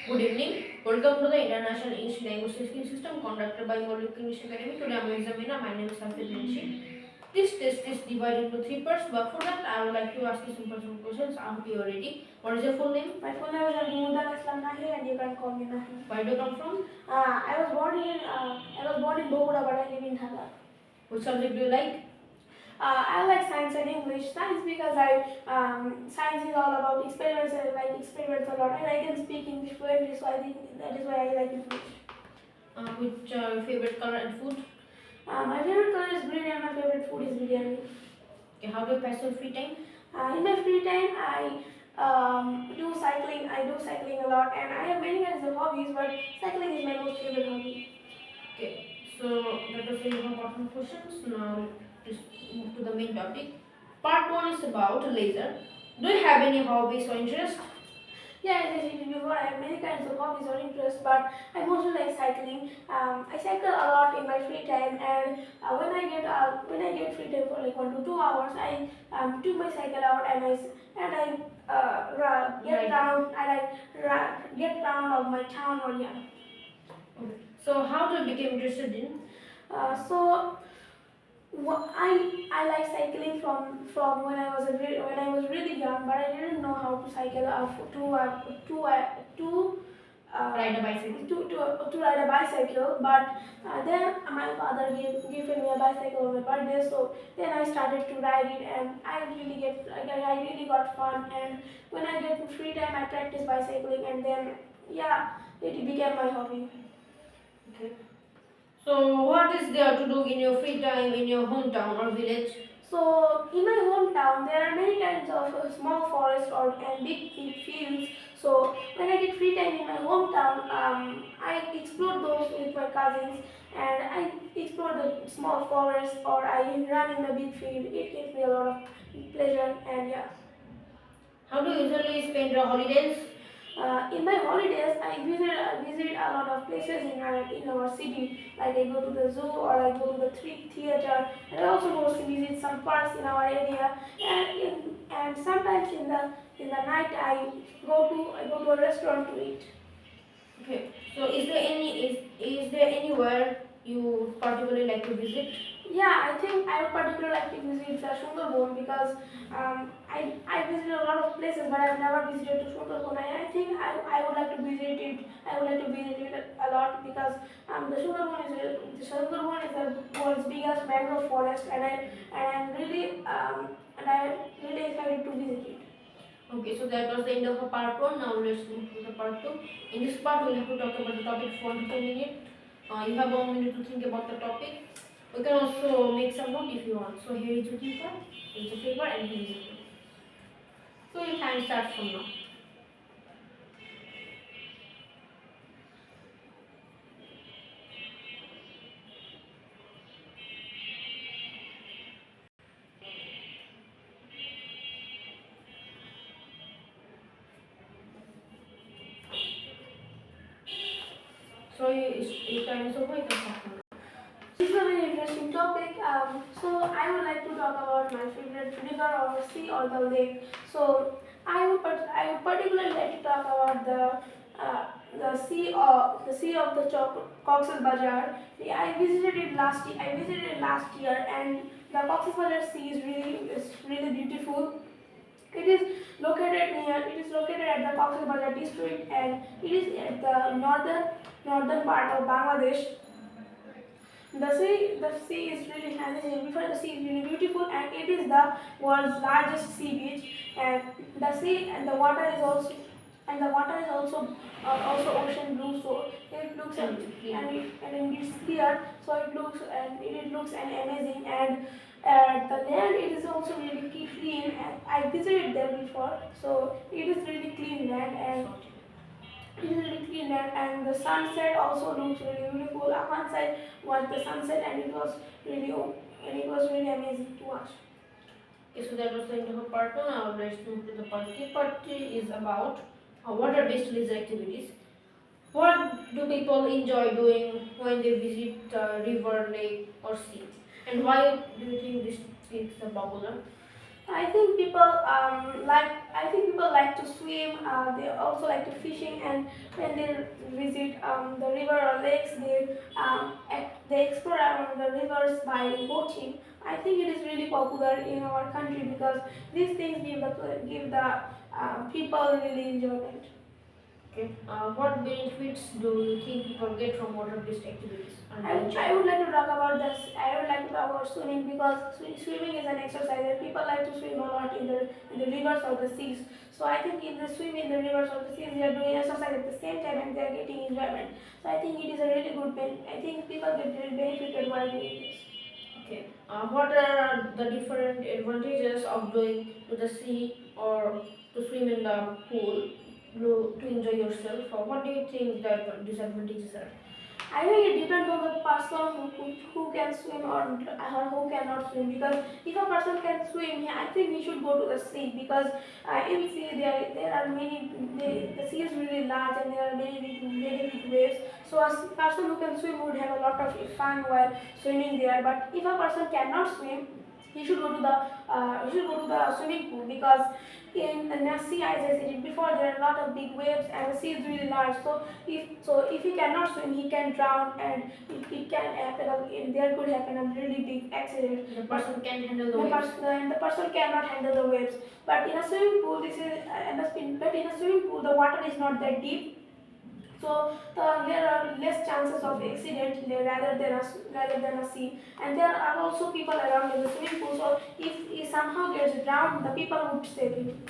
Good evening. Welcome to the International English Language Teaching System conducted by Maulik English Academy. Today I am examiner. My name is Hafid Munshi. This test is divided into three parts. But for that, I would like to ask you some personal questions. I hope you are ready. What is your full name? My full name is Abdullah Islam Nahi, and you can call me Nahi. Where do you come from? I was born in Bogota, but I live in Dhaka. Which subject do you like? I like science and English. Science because science is all about experiments, and I like experiments a lot, and I can speak English fluently, so I think that is why I like English. Which favorite color and food? My favorite color is green, and my favorite food is biryani. Okay, how do you pass your free time? In my free time, I do cycling. I do cycling a lot, and I have many kinds of hobbies, but cycling is my most favorite hobby. Okay, so that was the important questions. Now let's move to the main topic. Part 1 is about leisure. Do you have any hobbies or interests? Yeah, as I said before, I have many kinds of hobbies or interests, but I mostly like cycling. I cycle a lot in my free time, and when I get free time for like 1 to 2 hours, I took my cycle out and get round of my town or yeah. Okay. So how do you become interested in? So I like cycling from when I was really young, but I didn't know how to cycle Ride a bicycle. to ride a bicycle. But then my father gave me a bicycle on my birthday, so then I started to ride it, and I really got fun. And when I get free time, I practice bicycling, and then yeah, it became my hobby. Okay. So what is there to do in your free time in your hometown or village? So in my hometown, there are many kinds of small forests and big fields. So when I get free time in my hometown, I explore those with my cousins, and I explore the small forest, or I run in the big field. It gives me a lot of pleasure, and yeah. How do you usually spend your holidays? In my holidays, I visit a lot of places in our city. Like I go to the zoo, or I go to the theater, and I also go to visit some parks in our area. And sometimes in the night, I go to a restaurant to eat. Okay. So is there anywhere you particularly like to visit? Yeah, I think I would particularly like to visit the Sundarban because I visited a lot of places, but I've never visited the Sundarban. I think I would like to visit it. I would like to visit it a lot because the Sundarban is the world's biggest mangrove forest, and I'm really excited to visit it. Okay, so that was the end of the part 1. Now let's move to the part 2. In this part, we'll have to talk about the topic for 1 to 2 minutes. You have 1 minute to think about the topic. You can also make some note if you want. So here is your paper, here is your paper, and here is your pen. So your time starts from now. So your time is over. You can start from now. This is a very interesting topic. So I would like to talk about my favorite river or sea or the lake. So I would particularly like to talk about the sea of the Cox's Bazar. I visited it last year. And the Cox's Bazar sea is really beautiful. It is It is located at the Cox's Bazar district, and it is at the northern part of Bangladesh. The sea is really, as I said before, the sea is really beautiful, and it is the world's largest sea beach. And the sea and the water is also ocean blue, so it looks and it's clear, so it looks amazing. And the land, it is also really clean. And I visited there before, so it is really clean land, and it is really clean land, and the sunset also looks really beautiful. On one side was the sunset, and it was really amazing to watch. Okay, so that was the end of part 1. Now let's move to the part 3. Part 3 is about water-based leisure activities. What do people enjoy doing when they visit river, lake, or sea? And why do you think this is popular? I think people like to swim. They also like to fishing, and when they visit the river or lakes, they explore around the rivers by boating. I think it is really popular in our country because these things give the people really enjoyment. Okay. What benefits do you think people get from water-based activities and I would like to talk about this. I would like to talk about swimming because swimming is an exercise and people like to swim a lot in the rivers or the seas. So I think if they swim in the rivers or the seas, they are doing exercise at the same time and they are getting enjoyment. So I think it is a really good I think people get really benefited while doing this. Okay. What are the different advantages of going to the sea or to swim in the pool to enjoy yourself? Or what do you think that disadvantages are? I think it depends on the person who can swim or who cannot swim because if a person can swim, yeah, I think he should go to the sea because in sea there are the sea is really large and there are many big waves. So a person who can swim would have a lot of fun while swimming there. But if a person cannot swim, he should go to the swimming pool because in the sea, as I said before, there are a lot of big waves and the sea is really large. So if he cannot swim, he can drown and it can happen. There could happen a really big accident. The person can handle the The waves. the person cannot handle the waves. But in a swimming pool, but in a swimming pool, the water is not that deep. So there are less chances of accident there rather than a sea, and there are also people around in the swimming pool. So if he somehow gets drowned, the people would save him.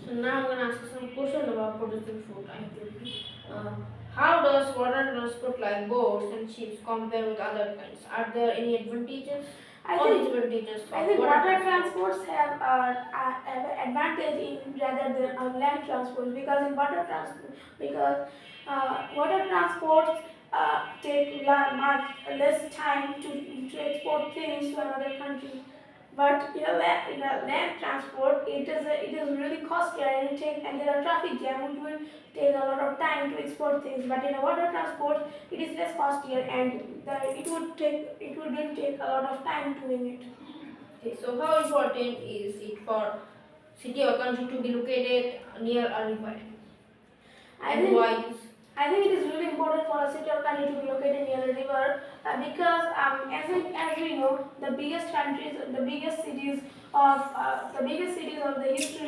So now I'm going to ask you some question about producing food. I have to. How does water transport like boats and ships compare with other kinds? Are there any advantages I or think disadvantages I of think water water transports have an advantage in rather than land transports because in water transports take much less time to export things to another country. But in a land transport, it is really costly and there are traffic jam which will take a lot of time to export things. But in a water transport, it is less costly and it will take a lot of time doing it. Okay, so how important is it for city or country to be located near a river? I And think why this? I think it is really important for a city or country to be located near a river because as we know, the biggest cities of the history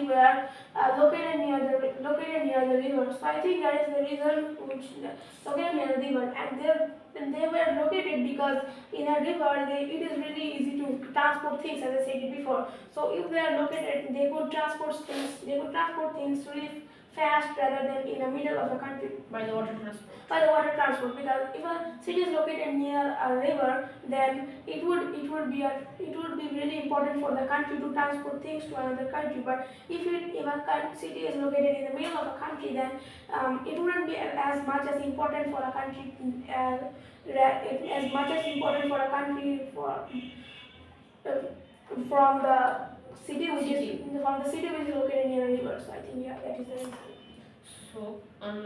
were located near the river. So I think that is the reason which located near the river, and they were located because in a river it is really easy to transport things, as I said before. So if they are located, they could transport things. They could transport things really fast rather than in the middle of the country By the water transport. by the water transport because if a city is located near a river then it would be really important for the country to transport things to another country, but if a city is located in the middle of a country then it wouldn't be as much as important for a country as much as important for a country from the city which is located near a river. So I think yeah, that is the reason. So, and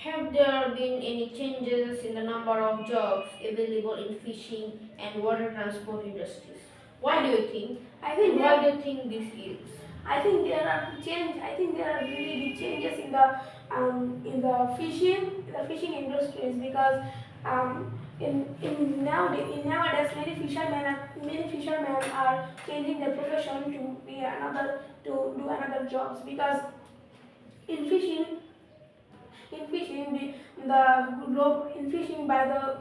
have there been any changes in the number of jobs available in fishing and water transport industries? Why do you think? I think And why do you think this is? I think there are really big changes in the fishing industries because nowadays many fishermen are changing their profession to do another jobs because in fishing in fishing in fishing by the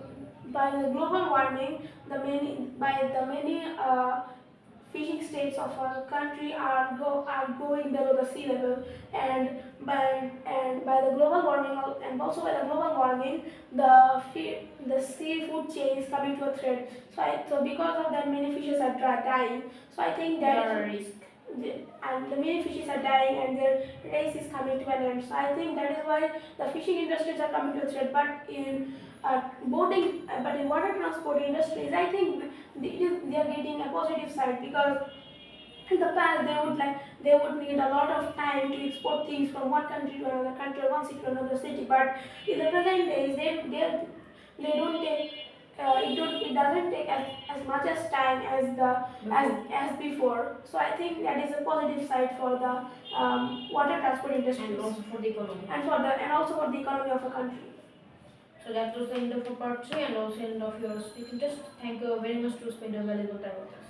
global warming the many fishing states of our country are going below the sea level, and by the global warming and also by the global warming the seafood chain is coming to a threat. So because of that many fishes are dying. So I think that There are risks. and the many fishes are dying and their race is coming to an end. So I think that is why the fishing industries are coming to a threat. But in water transport industries, I think they are getting a positive side because in the past they would need a lot of time to export things from one country to another country or one city to another city. But in the present days, they don't take it doesn't take as much as time as as before. So I think that is a positive side for the water transport industry and also for the economy. and also for the economy of a country. So that was the end of our part 3 and also end of your speaking test. Thank you very much to spend your valuable time with us.